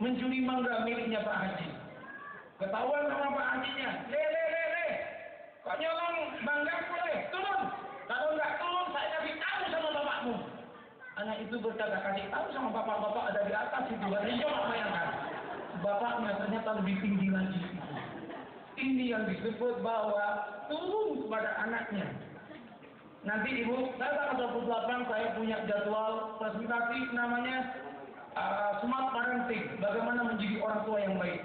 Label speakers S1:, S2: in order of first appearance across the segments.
S1: mencuri mangga miliknya Pak Haji. Ketahuan sama Pak Hajinya, le, kok nyolong mangga boleh, turun. Kalau nggak turun, saya kasih tahu sama bapakmu. Anak itu berkata, kasih tahu sama bapak-bapak ada di atas itu. Katanya, coba bayangkan. Bapaknya ternyata lebih tinggi lagi. Ini yang disebut bahwa turun kepada anaknya. Nanti Ibu, saya tanggal 28 saya punya jadwal presentasi namanya Smart Parenting. Bagaimana menjadi orang tua yang baik.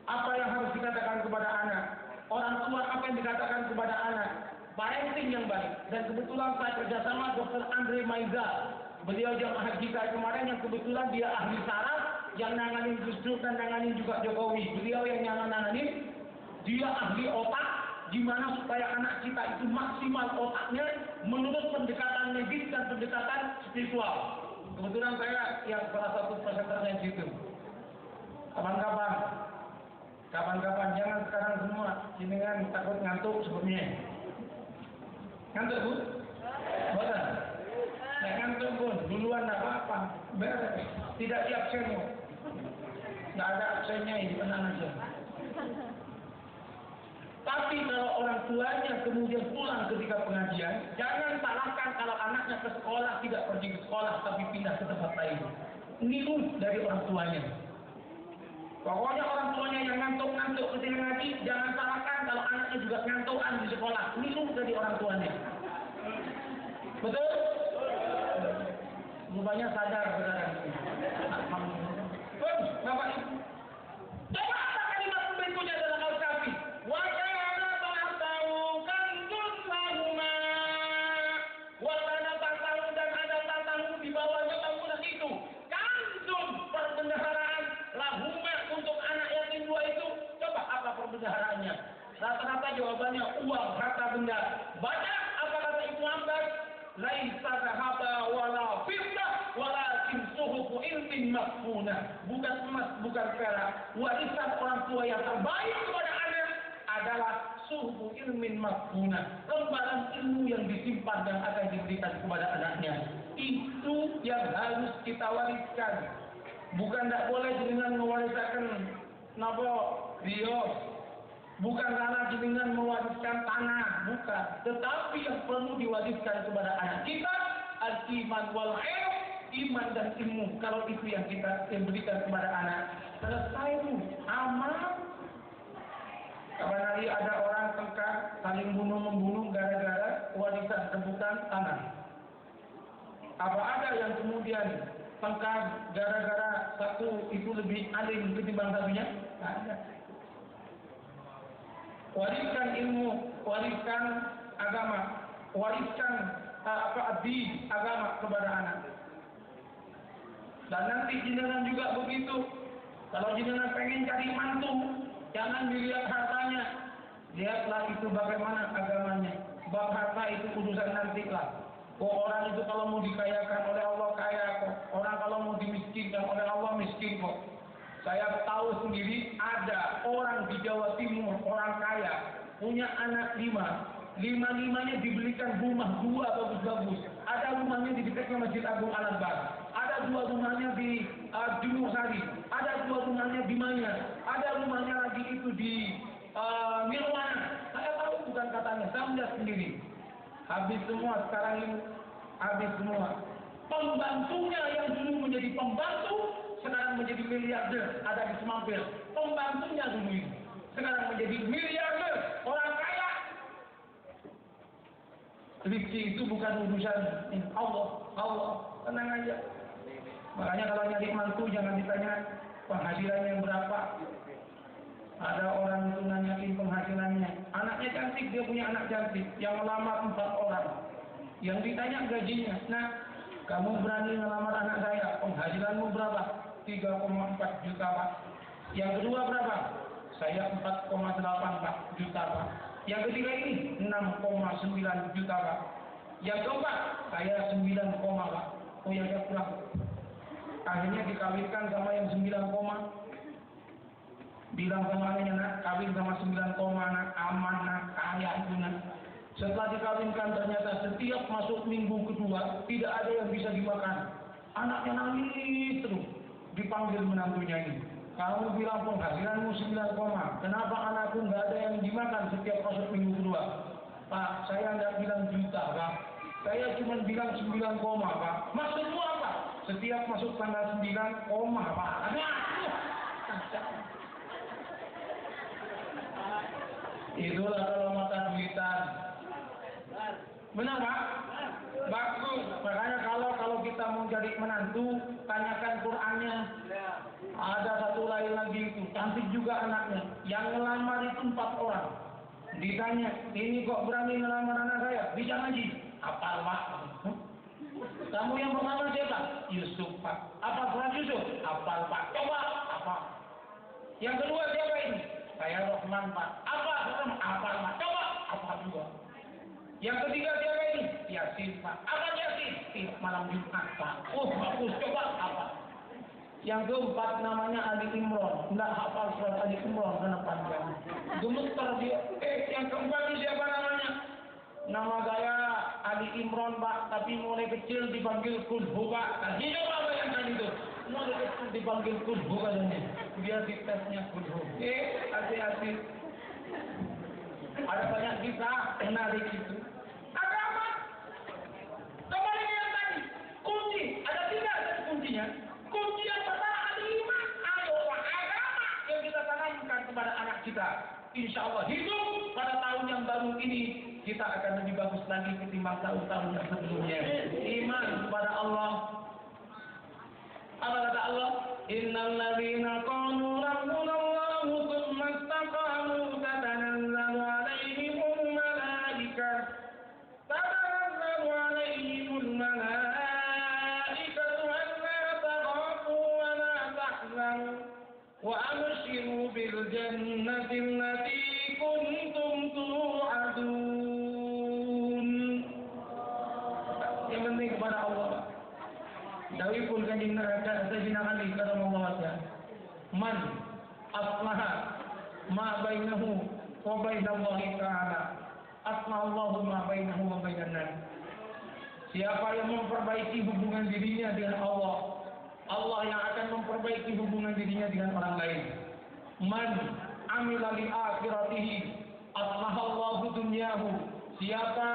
S1: Apa yang harus dikatakan kepada anak. Orang tua apa yang dikatakan kepada anak. Parenting yang baik. Dan kebetulan saya kerjasama Dr. Andre Maiza. Beliau jamaah haji saya kemarin yang kebetulan dia ahli saraf, yang nanganin Gus Dur dan nanganin juga Jokowi. Beliau yang nanganin, dia ahli otak, gimana supaya anak kita itu maksimal otaknya menurut pendekatan medis dan pendekatan spiritual. Kebetulan saya yang salah satu pesertanya di situ. Kapan-kapan, jangan sekarang semua, jenengan takut ngantuk sebelumnya. Ngantuk Bu? Bosan? Nah, ngantuk pun, duluan nggak apa-apa, beres. Tidak di absenmu. Nggak ada absennya ini, tenang aja. Tapi kalau orang tuanya kemudian pulang ketika pengajian, jangan salahkan kalau anaknya ke sekolah, tidak pergi ke sekolah, tapi pindah ke tempat lain. Niru dari orang tuanya. Pokoknya orang tuanya yang ngantuk-ngantuk ketika ngaji, jangan salahkan kalau anaknya juga ngantukan di sekolah. Niru dari orang tuanya. Betul? Rupanya sadar sekarang. Bapak Ibu. Coba apa kalimat berikutnya dalam Al-Kahfi? Wa kana ta'tahu kanzun lahuma. Wa kana ta'tahu dan ada ta'tahu di bawahnya bangunan itu. Kanzun, perbendaharaan lahuma untuk anak yatim dua itu. Coba apa perbendaharaannya? Rata-rata jawabannya uang, harta benda. Baca apa kata Ibnu Abbas? Laisa dhahaba wala fiddah walakin suhufu ilmin mafuna. Bukan emas, bukan perak. Warisan orang tua yang terbaik kepada anak adalah suhufu ilmin mafuna. Lembaran ilmu yang disimpan dan akan diberikan kepada anaknya. Itu yang harus kita wariskan. Bukan tidak boleh dengan mewariskan nabo rios. Bukan karena jenengan mewariskan tanah, bukan. Tetapi yang perlu diwariskan kepada anak kita, al-iman wal ilm, iman dan ilmu. Kalau itu yang kita berikan kepada anak, selesai itu aman. Kapan hari ada orang tengkar, saling bunuh-membunuh gara-gara warisan rebutan tanah. Apa ada yang kemudian tengkar gara-gara satu itu lebih alim ketimbang satunya? Tidak ada. Wariskan ilmu, wariskan agama, wariskan di agama kepada anak. Dan nanti jenengan juga begitu. Kalau jenengan pengen cari mantu, jangan dilihat hartanya, lihatlah itu bagaimana agamanya. Bab harta itu urusan nanti lah. Orang itu kalau mau dikayakan oleh Allah kaya kok. Orang kalau mau dimiskinkan oleh Allah miskin kok. Saya tahu sendiri ada orang di Jawa Timur, orang kaya, punya anak 5. 5-5-nya dibelikan rumah 2 bagus-bagus. Ada rumahnya di dekatnya Masjid Agung Al-Akbar. Ada 2 rumahnya di Junur Sari. Ada 2 rumahnya di Manyar. Ada rumahnya lagi itu di Nirwana. Saya tahu bukan katanya, saya melihat sendiri. Habis semua sekarang ini, habis semua. Pembantunya yang dulu menjadi pembantu, sekarang menjadi miliarder, ada di Semampir. Pembantunya dulu ini, sekarang menjadi miliarder, orang kaya. Rezeki itu bukan urusan Allah, tenang aja. Makanya kalau nyari mantu jangan ditanya penghasilannya berapa. Ada orang itu nanyain penghasilannya. Anaknya cantik, dia punya anak cantik, yang melamar 4 orang. Yang ditanya gajinya. Nah, kamu berani melamar anak saya, penghasilanmu berapa? 3,4 juta Pak. Yang kedua berapa? Saya 4,8 juta Pak. Yang ketiga ini 6,9 juta Pak. Yang keempat saya 9, Pak. Oh ya saya kurang. Akhirnya dikawinkan sama yang 9, bilang sama anaknya, nak kawin sama 9, nak aman, nak kaya itu nak. Setelah dikawinkan ternyata setiap masuk minggu kedua tidak ada yang bisa dimakan. Anaknya nangis terus.
S2: dipanggil menantunya ini. Kamu bilang penghasilanmu 9 koma. Kenapa anakku nggak ada yang dimakan setiap masuk minggu kedua? Pak, saya nggak bilang juta, Pak. Saya cuma bilang 9 koma, Pak. Maksudmu apa? Setiap masuk tanggal 9 koma, Pak. Itulah kalau mata duitan. Benar, Pak? Bagus. Makanya kalau kita mau jadi menantu, tanyakan Qur'annya. Ada satu lain lagi itu, cantik juga anaknya. Yang ngelamar itu 4 orang. Ditanya, ini kok berani ngelamar anak saya? Bisa ngaji? Apal, Pak? Kamu yang pertama siapa? Yusuf, Pak. Apa surat Yusuf? Apal, Pak. Coba, apa? Yang kedua siapa ini? Saya Rahman, Pak. Apa? Apal, Pak. Coba, apa juga? Yang ketiga siapa ini? Yasin, Pak. Apa Yasin? Malam Jumat, Pak. Bagus. Coba, apa? Yang keempat namanya Ali Imron. Nggak hafal surat Ali Imron karena panjang. Gemeter dia. Yang keempat ini siapa namanya? Nama saya Ali Imron, Pak. Tapi mulai kecil dipanggil Kulhu, Pak. Nah, ini apa yang tadi itu? Mulai kecil dipanggil Kulhu katanya. Biar ditesnya Kulhu. Asik-asik. Ada banyak kisah menarik itu. Agama. Kembali ke yang tadi. Kunci. Ada 3 kuncinya. Kunci yang pertama ada 5. Ayolah agama yang kita tanamkan kepada anak kita. Insya Allah hidup pada tahun yang baru ini kita akan lebih bagus lagi ketimbang tahun-tahun yang sebelumnya. Iman kepada Allah. Apa kata Allah? Innal ladzina qalu rabbuna Allahu tsumma istaqamu tatanazzalu alaihimul malaikah tatanazzalu alaihimul malaikatu alla takhafu wa la tahzanu wa abshiru bil jannati allati kuntum tu'adun. Yang penting kepada Allah. Dawi pun kanjeng neraka Sayyidina Ali karamullahu wajhah. Man aslaha ma bainahu wa bainallahi ta'ala. Asnallahu ma bainahu wa bainan nas. Siapa yang memperbaiki hubungan dirinya dengan Allah, Allah yang akan memperbaiki hubungan dirinya dengan orang lain. Man amila li akhiratihi aslahallahu dunyahu. Siapa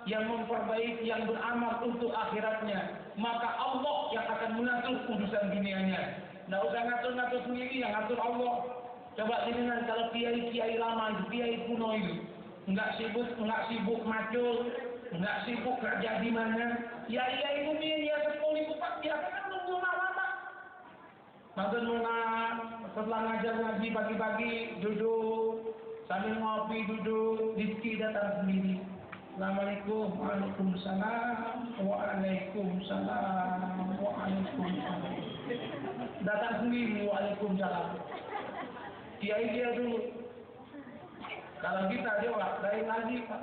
S2: yang memperbaiki, yang beramal untuk akhiratnya, maka Allah yang akan mengatur urusan dunianya. Nggak usah ngatur-ngatur sendiri, yang ngatur Allah. Coba jenengan kalau kiai-kiai lama itu, kiai kuno itu, nggak sibuk macul, nggak sibuk kerja di mana. Ya itu dia sepuluh itu Pak, biasa kan nunggu lama. Maksud setelah ngajar ngaji pagi-pagi duduk sambil ngopi, duduk rizki datang sendiri. Assalamualaikum, waalaikumsalam, waalaikumsalam, waalaikumsalam. Datang sendiri, waalaikumsalam. Kiai dia dulu. Kalau kita dia lain lagi, Pak.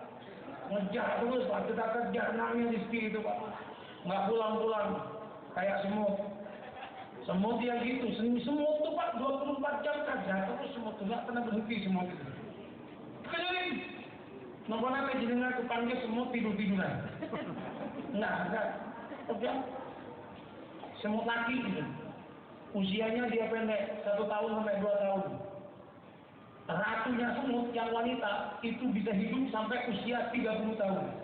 S2: Ngejar terus, Pak. Kita kerja nangis rizki itu, Pak. Nggak pulang-pulang, kayak semut. Semut dia gitu, semut itu Pak 24 jam kerja terus semut itu nggak pernah berhenti semut itu. Kejadian. Nomor nanti jenengan kepanggil semut tidur-tiduran. Enggak. Kerja. Semut laki gitu. Usianya dia pendek, 1 tahun sampai 2 tahun. Ratunya semut yang wanita itu bisa hidup sampai usia 30 tahun.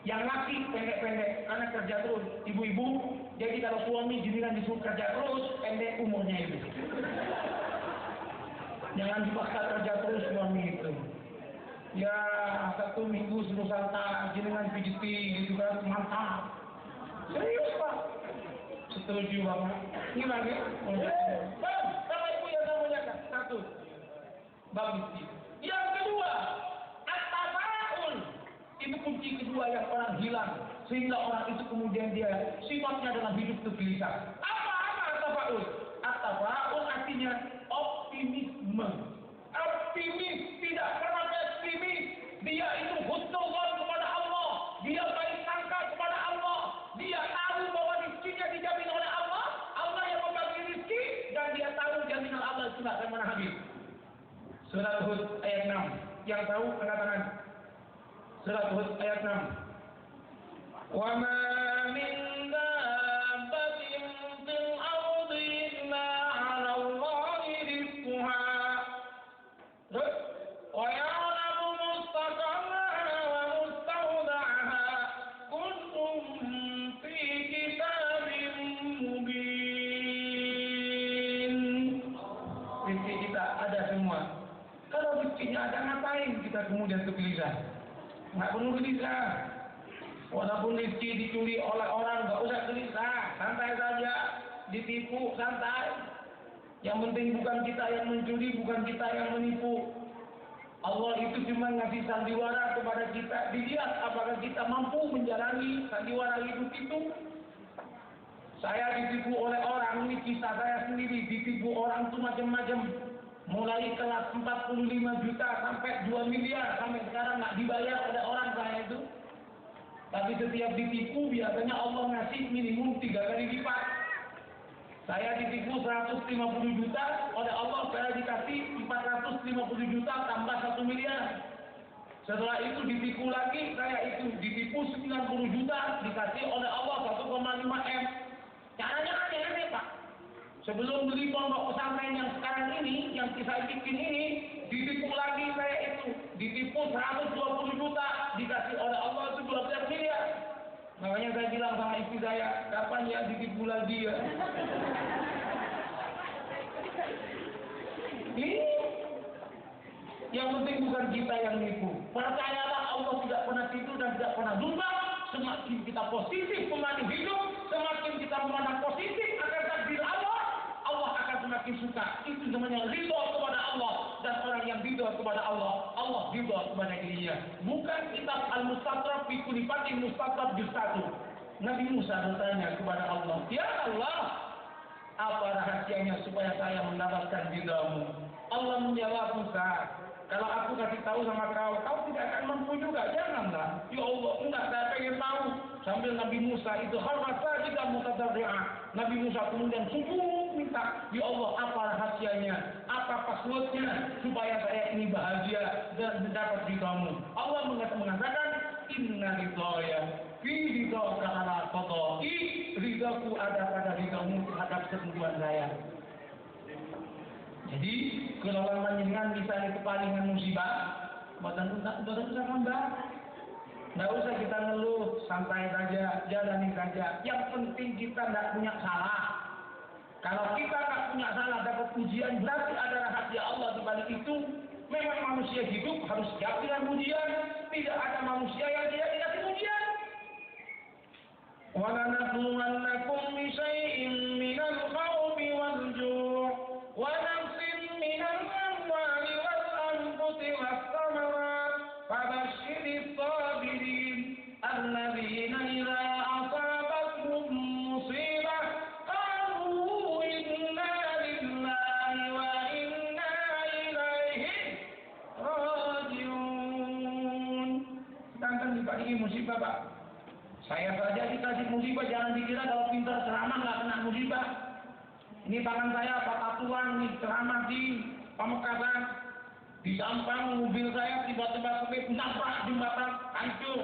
S2: Yang laki pendek-pendek karena kerja terus. Ibu-ibu, jadi kalau suami jenengan disuruh kerja terus, pendek umurnya itu. Jangan dipaksa kerja terus suami itu. Ya 1 minggu suruh santai, jenengan pijiti gitu kan, mantap. Serius Pak. Setuju Bapak. Gimana ya? Bang, sama ibu yang saya muliakan. 1. Bagus itu. Yang kedua, at-tafaul. Itu kunci kedua yang orang hilang. Sehingga orang itu kemudian dia sifatnya dalam hidup itu gelisah. Apa at-tafaul? At-tafaul artinya optimisme. Optimis, tidak pernah pesimis. Dia itu husnuzon kepada Allah. Dia baik sangka kepada Allah. Dia tahu bahwa rizkinya dijamin oleh Allah. Allah yang membagi rizki. Dan dia tahu jaminan Allah itu tidak akan pernah habis. Surat Hud ayat 6. Yang tahu angkat tangan. Surat Hud ayat 6. Wa ma min dabbatin fil ardi kita kemudian gelisah. Nggak perlu gelisah. Walaupun rezeki dicuri oleh orang, nggak usah gelisah. Santai saja, ditipu, santai. Yang penting bukan kita yang mencuri, bukan kita yang menipu. Allah itu cuma ngasih sandiwara kepada kita. Dilihat apakah kita mampu menjalani sandiwara hidup itu. Saya ditipu oleh orang, ini kisah saya sendiri. Ditipu orang itu macam-macam. Mulai kelas 45 juta sampai 2 miliar. Sampai sekarang nggak dibayar oleh orang saya itu. Tapi setiap ditipu biasanya Allah ngasih minimum 3 kali lipat. Saya ditipu 150 juta, oleh Allah saya dikasih 450 juta tambah 1 miliar. Setelah itu ditipu lagi, saya itu ditipu 90 juta, dikasih oleh Allah 1,5 M. Caranya aneh-aneh Pak. Sebelum beli pondok pesantren yang sekarang ini, yang saya bikin ini, ditipu lagi saya itu. Ditipu 120 juta, dikasih oleh Allah itu 12 miliar. Makanya saya bilang sama istri saya, kapan ya ditipu lagi ya? Ini yang penting bukan kita yang nipu. Percayalah Allah tidak pernah tidur dan tidak pernah lupa. Semakin kita positif memandang hidup, semakin kita memandang positif akan takdir Allah, Allah akan semakin suka. Itu namanya ridho kepada Allah. Dan orang yang ridho kepada Allah, Allah ridho kepada dirinya. Bukan kitab Al-Mustatraf fi kulli fatin mustatraf juz 1. Nabi Musa bertanya kepada Allah, "Ya Allah, apa rahasianya supaya saya mendapatkan ridhamu?" Allah menjawab, "Musa, kalau aku kasih tahu sama kau tidak akan mampu juga, janganlah." Ya Allah, enggak, saya pengen tahu. Sambil Nabi Musa itu harasa jika mutadarri'a. Nabi Musa kemudian sujud minta, "Ya Allah, apa rahasianya? Apa passwordnya supaya saya ini bahagia dan mendapat ridhamu?" Allah mengatakan, "Inna ridhaya fi ridhaka ala qada'i." Ridhaku ada pada ridhamu terhadap ketentuan saya. Jadi kalau dengan misalnya kepalingan musibah, badan usah hamba. Nggak usah kita ngeluh, santai saja, jalani saja. Yang penting kita nggak punya salah. Kalau kita nggak punya salah dapat ujian, berarti ada rahasia Allah di balik itu. Memang manusia hidup harus siap dengan ujian. Tidak ada manusia yang tidak dikasih ujian. وَلَنَبْلُوَنَّكُمْ بِشَيْءٍ مِّنَ الْخَوْفِ وَالْجُوعِ وَنَقْصٍ مِّنَ الْأَمْوَالِ وَالْأَنفُسِ وَالثَّمَرَاتِ وَبَشِّرِ الصَّابِرِينَ الَّذِينَ إِذَا أَصَابَتْهُم مُّصِيبَةٌ قَالُوا إِنَّا لِلَّهِ وَإِنَّا إِلَيْهِ راجعون. Sedangkan dibagi musibah Pak. Saya saja dikasih musibah, jangan dikira kalau pintar ceramah nggak kena musibah. Ini tangan saya patah tulang nih, ceramah di Pamekasan. Di Sampang mobil saya tiba-tiba sepit nabrak jembatan, hancur.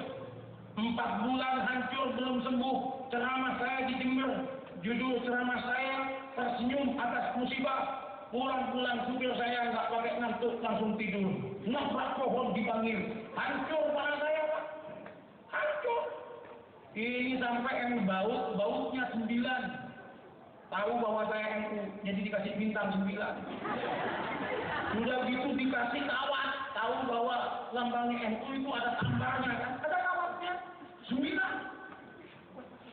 S2: 4 bulan hancur belum sembuh. Ceramah saya di Jember, judul ceramah saya tersenyum atas musibah. Pulang-pulang supir saya nggak pakai ngantuk, langsung tidur. Nabrak pohon dipanggil, hancur tangan saya Pak, hancur. Ini sampai yang bautnya 9. Tahu bahwa saya NU, jadi dikasih bintang 9. Sudah gitu dikasih kawat, tahu bahwa lambangnya NU itu ada tambarnya kan, ada kawatnya 9.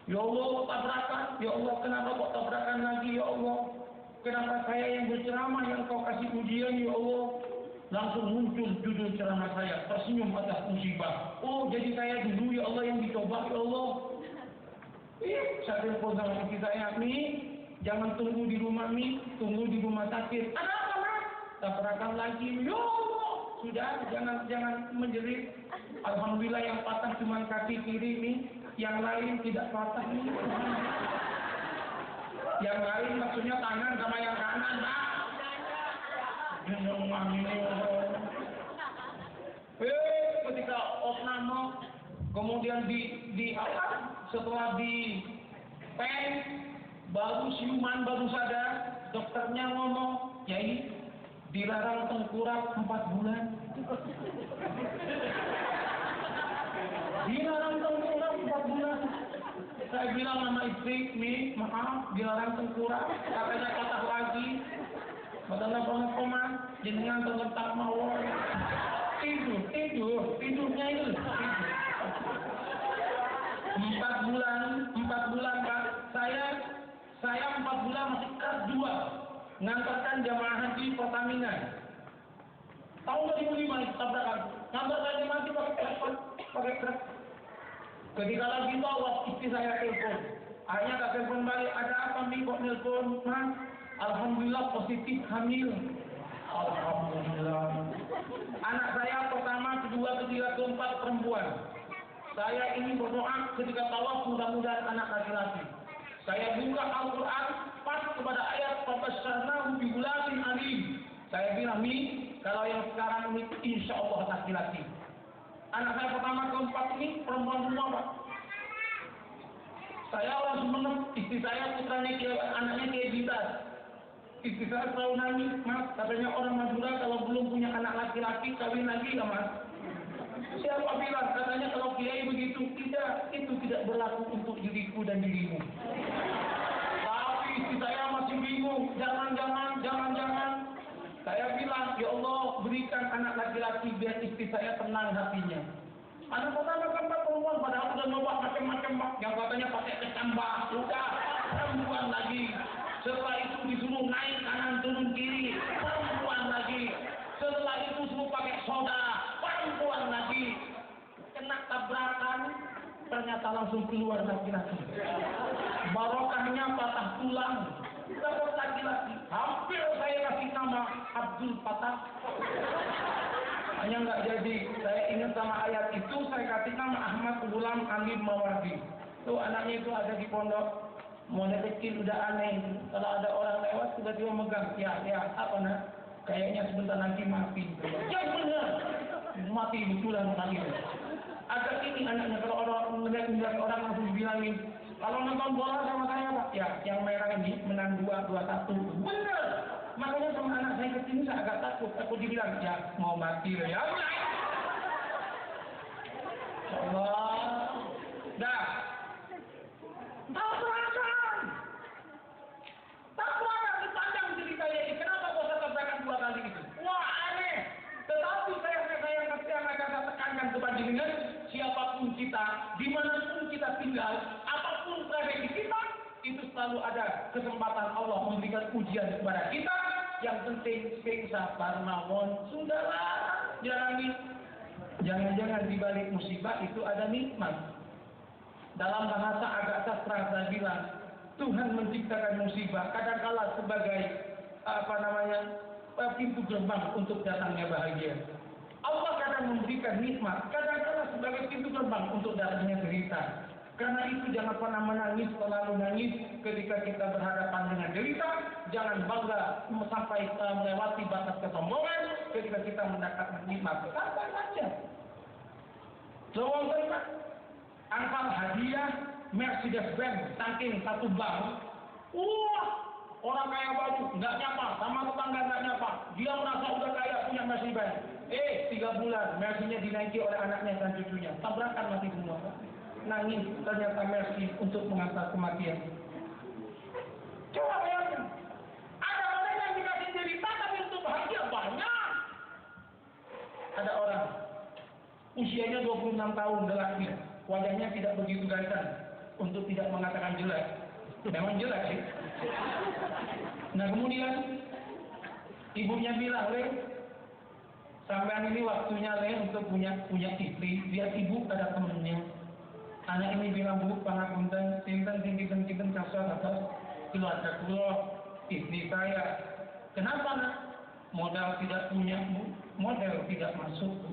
S2: Ya Allah, tabrakan. Ya Allah, kenapa kok tabrakan lagi ya Allah? Kenapa saya yang berceramah yang kau kasih ujian ya Allah? Langsung muncul judul ceramah saya, tersenyum atas musibah. Oh, jadi saya dulu ya Allah yang dicoba ya Allah. Saya telepon sama istri saya, "Mi, jangan tunggu di rumah Mi, tunggu di rumah sakit." "Ada apa Mas?" "Tabrakan lagi." "Ya Allah, sudah jangan menjerit. Alhamdulillah yang patah cuma kaki kiri Mi, yang lain tidak patah Mi." Yang lain maksudnya tangan sama yang kanan Pak. Ketika opname kemudian setelah di pen baru siuman baru sadar, dokternya ngomong, "Yai, dilarang tengkurap 4 bulan." Dilarang tengkurap 4 bulan. Saya bilang sama istri, "Mi, maaf, dilarang tengkurap, katanya patah lagi. Padahal pengumuman jenengan terletak mawon." tidurnya itu. 4 bulan Pak, saya 4 bulan masih kelas 2 ngantarkan jamaah haji Pertamina. Tahun 2005 tabrakan, ngantarkan jamaah haji pakai truk. Ketika lagi bawa istri saya telepon, akhirnya tak telepon balik, ada apa nih kok telepon? Mas, alhamdulillah positif hamil. Alhamdulillah. Anak saya pertama, kedua, ketiga, keempat perempuan. Saya ini berdoa ketika tawaf mudah-mudahan anak laki-laki. Saya buka Al-Quran pas kepada ayat Fabasyarnahu bigulamin alim. Saya bilang nih, kalau yang sekarang ini insya Allah laki-laki. Anak saya pertama keempat ini perempuan semua Pak. Saya orang Sumeneb, istri saya putranya anaknya kayak Bitas. Istri saya selalu nangis, Mas, katanya orang Madura kalau belum punya anak laki-laki kawin lagi ya Mas. Siapa bilang? Katanya kalau kiai begitu, tidak, itu tidak berlaku untuk diriku dan dirimu. Tapi istri saya masih bingung, jangan. Saya bilang, ya Allah berikan anak laki-laki biar istri saya tenang hatinya. Anak pertama keempat perempuan, padahal sudah nyoba macam-macam Pak. Yang katanya pakai kecambah, sudah perempuan lagi. Setelah itu disuruh naik kanan turun kiri, perempuan lagi. Setelah itu suruh pakai soda, perempuan lagi. Kena tabrakan, ternyata langsung keluar laki-laki. Barokahnya patah tulang, dapat laki-laki. Hampir saya kasih nama Abdul Patah. Hanya nggak jadi. Saya ingat sama ayat itu, saya kasih nama Ahmad Ghulam Alim Mawardi. Tuh anaknya itu ada di pondok. Mulai kecil udah aneh. Kalau ada orang lewat tiba-tiba megang. Ya, apa nak? Kayaknya sebentar nanti mati. Yang benar. Mati betulan kali ini. Agak ini anaknya kalau orang melihat orang langsung bilangin, kalau nonton bola sama saya Pak, ya yang merah ini menang 2-1. Benar. Makanya sama anak saya kecil saya agak takut. Aku dibilang, ya mau mati loh ya. Allah. Dah. Tabrakan sepanjang cerita ini. Kenapa kok saya tabrakan 2 kali itu? Wah aneh. Tetapi saya akan tekankan kepada dengan siapapun kita, dimanapun kita tinggal, apapun profesi kita, itu selalu ada kesempatan Allah memberikan ujian kepada kita. Yang penting sabar mawon, sudahlah, jalani. Jangan-jangan di balik musibah itu ada nikmat. Dalam bahasa agak sastra saya bilang, Tuhan menciptakan musibah kadang-kala sebagai pintu gerbang untuk datangnya bahagia. Allah kadang memberikan nikmat, kadang-kala sebagai pintu gerbang untuk datangnya derita. Karena itu jangan pernah menangis, terlalu nangis ketika kita berhadapan dengan derita. Jangan bangga sampai melewati batas kesombongan ketika kita mendapatkan nikmat. Sabar saja. Lowong terima. Angkat hadiah Mercedes-Benz saking 1 bank. Wah, orang kaya baru nggak nyapa, sama tetangga nggak nyapa. Dia merasa udah kaya punya Mercedes-Benz. 3 bulan Mercy-nya dinaiki oleh anaknya dan cucunya. Tabrakan mati semua. Nangis ternyata Mercy untuk mengantar kematian. Coba bayangkan. Ada orang yang dikasih derita tapi untuk bahagia banyak. Ada orang usianya 26 tahun lelaki, wajahnya tidak begitu ganteng, untuk tidak mengatakan jelek. Memang jelek sih. Nah kemudian ibunya bilang, Le, sampean ini waktunya Le untuk punya istri. Biar ibu ada temennya. Anak ini bilang, Bu, pangapunten, sinten kasar atas keluarga kula, istri saya. Kenapa nak? Modal tidak punya, Bu. Modal tidak masuk, Bu.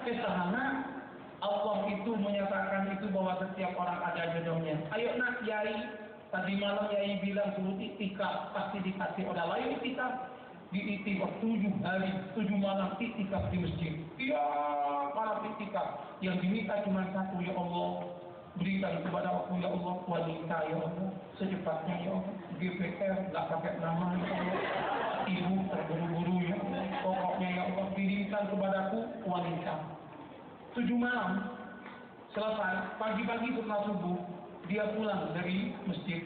S2: Kesana Allah itu menyatakan itu bahwa setiap orang ada jodohnya. Ayo nak, Yai. Tadi malam Yai bilang suruh itikaf, pasti dikasih oleh lain itikaf. Diitikaf 7 hari, 7 malam itikaf di masjid. Iya, para itikaf. Yang diminta cuma satu, ya Allah. Berikan kepada aku, ya Allah, wanita, ya Allah. Secepatnya, ya Allah. GPR, nggak pakai nama, ya Allah. Ibu terburu-buru, ya Allah. Pokoknya, ya Allah, berikan kepadaku wanita. 7 malam, selesai. Pagi-pagi setelah subuh, dia pulang dari masjid.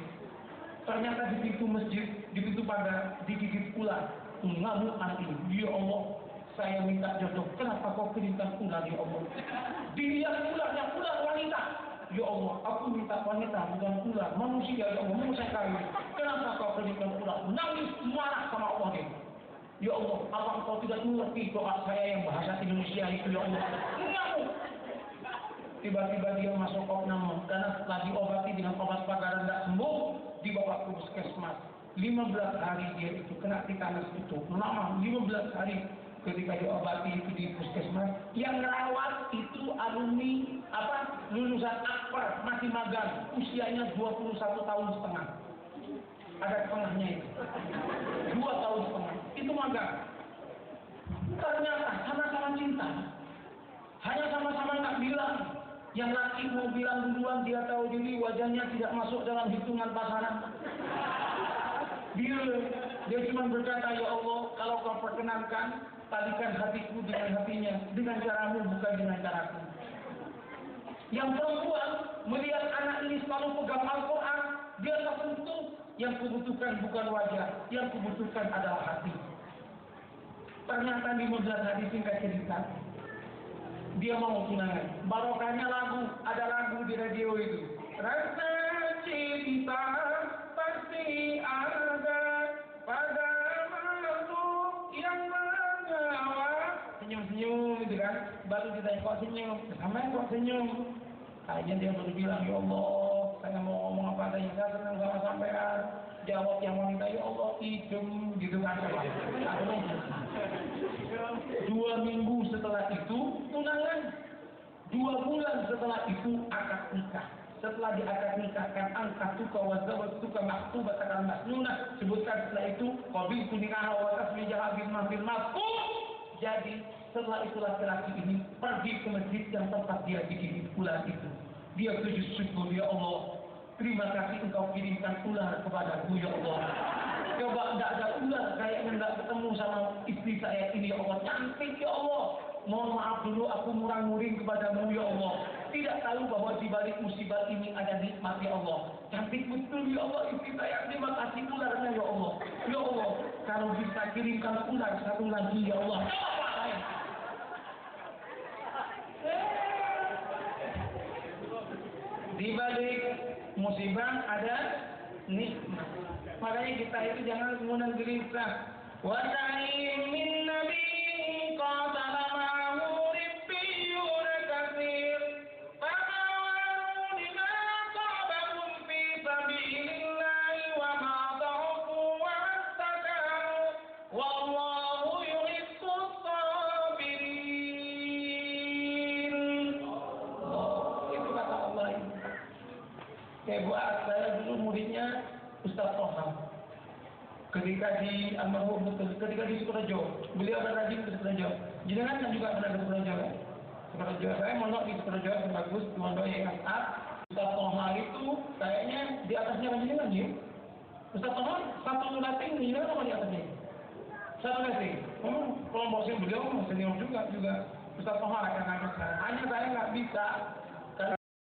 S2: Ternyata di pintu masjid, di pintu pagar, digigit ular. Ngamuk anjing. Ya Allah, saya minta jodoh. Kenapa kau kirimkan ular ya Allah? Dilihat ularnya, ular wanita. Ya Allah, aku minta wanita bukan ular, manusia ya Allah, mau saya kawin. Kenapa kau kirimkan ular? Nangis marah sama Allah dia. Ya Allah, apa engkau tidak mengerti doa saya yang bahasa Indonesia itu ya Allah? Mengamuk. Tiba-tiba dia masuk opname karena setelah diobati dengan obat pagaran tidak sembuh, dibawa ke puskesmas. 15 hari dia itu kena titanas itu. Lama 15 hari ketika diobati itu di puskesmas. Yang rawat itu alumni lulusan akper, masih magang, usianya 21 tahun setengah. Ada setengahnya itu. 2 tahun setengah. Itu magang. Ternyata sama-sama cinta. Hanya sama-sama tak bilang. Yang laki mau bilang duluan, dia tahu diri wajahnya tidak masuk dalam hitungan pasaran. Dia cuma berkata, ya Allah, kalau kau perkenankan, talikan hatiku dengan hatinya, dengan caramu bukan dengan caraku. Yang perempuan melihat anak ini selalu pegang Al-Quran, dia tersentuh. Yang kubutuhkan bukan wajah, yang kubutuhkan adalah hati. Ternyata 15 hari singkat cerita, dia mau tunangan. Barokahnya lagu, ada lagu di radio itu. Rasa cinta pasti ada pada makhluk yang mengawal. Senyum-senyum gitu kan. Baru ditanya kok senyum, sama kok senyum. Akhirnya dia baru bilang, ya Allah, saya mau ngomong apa adanya, saya senang sama sampean. Jawab yang wanita, ya Allah, idem gitu kan. Akhirnya 2 minggu setelah itu tunangan, 2 bulan setelah itu akad nikah. Setelah diakad nikahkan, angkat tuka wazawat tuka maktubat akan masnunah. Sebutkan setelah itu qabil tunikah wa tasmi jahabin mahfil mahfuz. Jadi setelah itu laki-laki ini pergi ke masjid yang tempat dia dikirim ular itu. Dia sujud syukur, ya Allah, terima kasih engkau kirimkan ular kepadaku ya Allah. Coba tidak ada ular, kayaknya tidak ketemu sama istri saya ini ya Allah. Cantik ya Allah. Mohon maaf dulu aku murang-muring kepadamu ya Allah. Tidak tahu bahwa di balik musibah ini ada nikmat ya Allah. Cantik betul ya Allah istri saya. Terima kasih ularnya ya Allah. Ya Allah, kalau bisa kirimkan ular satu lagi ya Allah. Apa saya? Di balik musibah ada nikmat. Makanya kita itu jangan kemudian gelisah. Wa ta'im min nabi qatala ma'ahu ribbiyun katsir fa'awalu lima qabahum fi sabilillahi wa ma ta'fu wa astakaru wallahu yuhibbus sabirin. Itu kata Allah ini. Buat saya dulu muridnya Ustaz Toha. Ketika di almarhum ketika di Sukorejo, beliau berajin ke Sukorejo. Jenengan kan juga pernah ke Sukorejo kan? Sukorejo, saya mondok di Sukorejo yang bagus, di mondok yang asal. Ustaz Toha itu kayaknya di atasnya kan jenengan ya? Ustaz Toha satu latin jenengan apa di atasnya? Satu latin. Kalau bosnya beliau senior juga. Ustaz Toha akan sekarang. Hanya saya nggak bisa